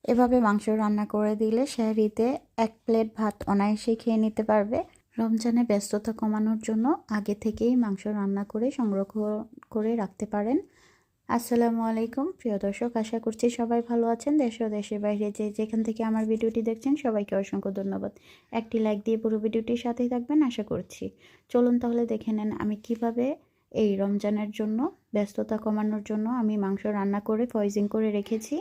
এভাবে মাংস রান্না করে দিলে সেহরিতে 1 প্লেট ভাত অনায়াসেই খেয়ে নিতে পারবে। রমজানে ব্যস্ততা কমানোর জন্য আগে থেকেই মাংস রান্না করে সংরক্ষণ করে রাখতে পারেন। আসসালামু আলাইকুম প্রিয় দর্শক, আশা করছি সবাই ভালো আছেন। দেশ ও দেশের বাইরে যেখান থেকে আমার ভিডিওটি দেখছেন সবাইকে অসংখ্য ধন্যবাদ। একটি লাইক দিয়ে পুরো ভিডিওটির সাথেই থাকবেন আশা করছি। চলুন তাহলে দেখে নেন আমি কিভাবে এই রমজানের জন্য ব্যস্ততা কমানোর জন্য আমি মাংস রান্না করে ফ্রোজিং করে রেখেছি।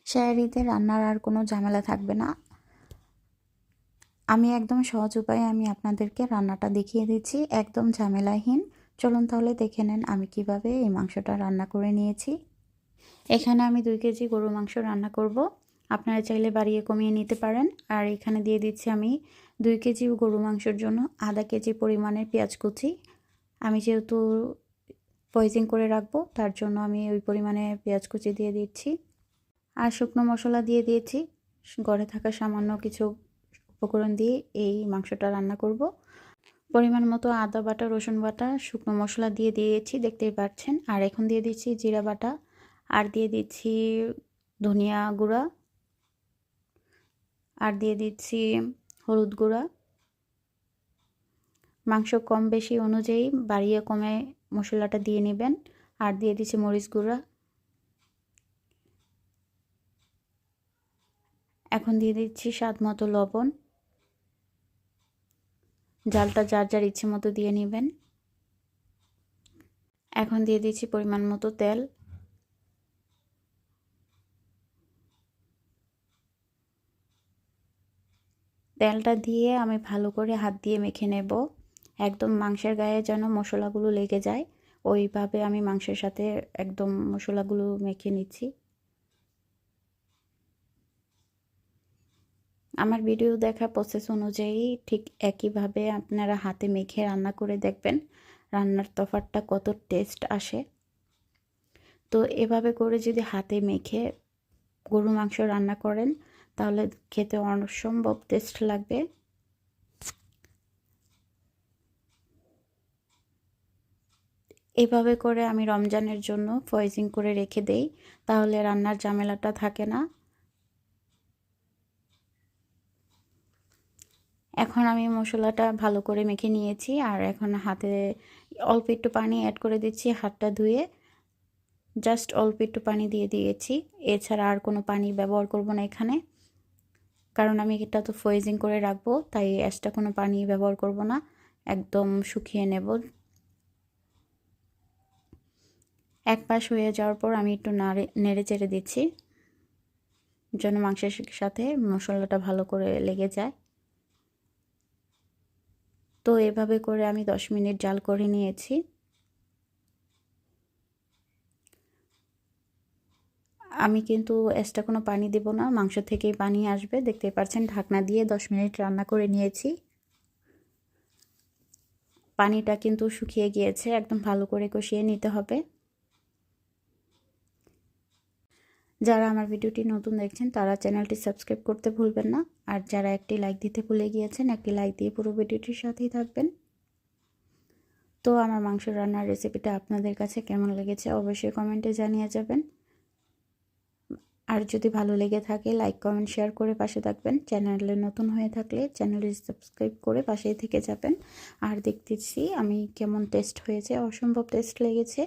সেহরিতে রান্নার আর কোনো ঝামেলা থাকবে না। আমি একদম সহজ উপায়ে আমি আপনাদেরকে রান্নাটা দেখিয়ে দিচ্ছি, একদম ঝামেলাহীন। চলুন তাহলে দেখে নেন আমি কিভাবে এই মাংসটা রান্না করে নিয়েছি। এখানে আমি 2 কেজি গরু মাংস রান্না করব। আপনারা চাইলে বাড়িয়ে কমিয়ে নিতে পারেন। আর এখানে দিয়ে দিচ্ছি আমি 2 কেজি গরু মাংসের জন্য আধা কেজি পরিমাণের পেঁয়াজ কুচি। আমি যেহেতু ফ্রোজিং করে রাখবো তার জন্য আমি ওই পরিমাণে পেঁয়াজ কুচি দিয়ে দিচ্ছি। আর শুকনো মশলা দিয়ে দিয়েছি। ঘরে থাকা সামান্য কিছু উপকরণ দিয়ে এই মাংসটা রান্না করব। পরিমাণ মতো আদা বাটা, রসুন বাটা, শুকনো মশলা দিয়ে দিয়েছি দেখতেই পাচ্ছেন। আর এখন দিয়ে দিচ্ছি জিরা বাটা, আর দিয়ে দিচ্ছি ধনিয়া গুঁড়া, আর দিয়ে দিচ্ছি হলুদ গুঁড়া। মাংস কম বেশি অনুযায়ী বাড়িয়ে কমে মশলাটা দিয়ে নেবেন। আর দিয়ে দিচ্ছি মরিচ গুঁড়া। এখন দিয়ে দিচ্ছি স্বাদ মতো লবণ। ঝালটা যার যার ইচ্ছে মতো দিয়ে নেবেন। এখন দিয়ে দিচ্ছি পরিমাণ মতো তেল। তেলটা দিয়ে আমি ভালো করে হাত দিয়ে মেখে নেব, একদম মাংসের গায়ে যেন মশলাগুলো লেগে যায় ওইভাবে আমি মাংসের সাথে একদম মশলাগুলো মেখে নিচ্ছি। আমার ভিডিও দেখা প্রসেস অনুযায়ী ঠিক একইভাবে আপনারা হাতে মেখে রান্না করে দেখবেন রান্নার তফাৎটা কত টেস্ট আসে। তো এভাবে করে যদি হাতে মেখে গরু মাংস রান্না করেন তাহলে খেতে অসম্ভব টেস্ট লাগবে। এভাবে করে আমি রমজানের জন্য ফ্রোজিং করে রেখে দেই, তাহলে রান্নার ঝামেলাটা থাকে না। এখন আমি মশলাটা ভালো করে মেখে নিয়েছি। আর এখন হাতে অল্প একটু পানি অ্যাড করে দিচ্ছি, হাতটা ধুয়ে জাস্ট অল্প একটু পানি দিয়ে দিয়েছি। এছাড়া আর কোনো পানি ব্যবহার করব না এখানে, কারণ আমি এটা তো ফ্রোজিং করে রাখবো, তাই এক্সট্রা কোনো পানি ব্যবহার করব না, একদম শুকিয়ে নেব। এক পাশ হয়ে যাওয়ার পর আমি একটু নেড়ে চেড়ে দিচ্ছি যেন মাংসের সাথে মশলাটা ভালো করে লেগে যায়। তো এভাবে করে আমি 10 মিনিট জাল করে নিয়েছি। আমি কিন্তু এক্সট্রা কোনো পানি দেব না, মাংস থেকেই পানি আসবে। দেখতে পাচ্ছেন ঢাকনা দিয়ে 10 মিনিট রান্না করে নিয়েছি। পানিটা কিন্তু শুকিয়ে গিয়েছে, একদম ভালো করে কষিয়ে নিতে হবে। যারা আমার ভিডিওটি নতুন দেখছেন তারা চ্যানেলটি সাবস্ক্রাইব করতে ভুলবেন না। আর যারা একটি লাইক দিতে ভুলে গিয়েছেন একটি লাইক দিয়ে পুরো ভিডিওটির সাথেই থাকবেন। তো আমার মাংস রান্নার রেসিপিটা আপনাদের কাছে কেমন লেগেছে অবশ্যই কমেন্টে জানিয়ে যাবেন। আর যদি ভালো লেগে থাকে লাইক কমেন্ট শেয়ার করে পাশে থাকবেন। চ্যানেলে নতুন হয়ে থাকলে চ্যানেলটি সাবস্ক্রাইব করে পাশেই থেকে যাবেন। আর দেখতেছি আমি কেমন টেস্ট হয়েছে, অসম্ভব টেস্ট লেগেছে।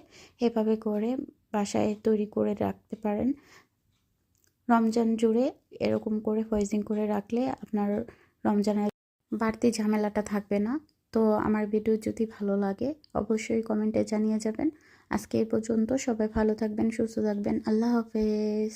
এভাবে করে বাসায় তৈরি করে রাখতে পারেন। রমজান জুড়ে এরকম করে ফ্রোজিং করে রাখলে আপনার রমজানের বাড়তি ঝামেলাটা থাকবে না। তো আমার ভিডিও যদি ভালো লাগে অবশ্যই কমেন্টে জানিয়ে যাবেন। আজকে এই পর্যন্ত, সবাই ভালো থাকবেন, সুস্থ থাকবেন। আল্লাহ হাফেজ।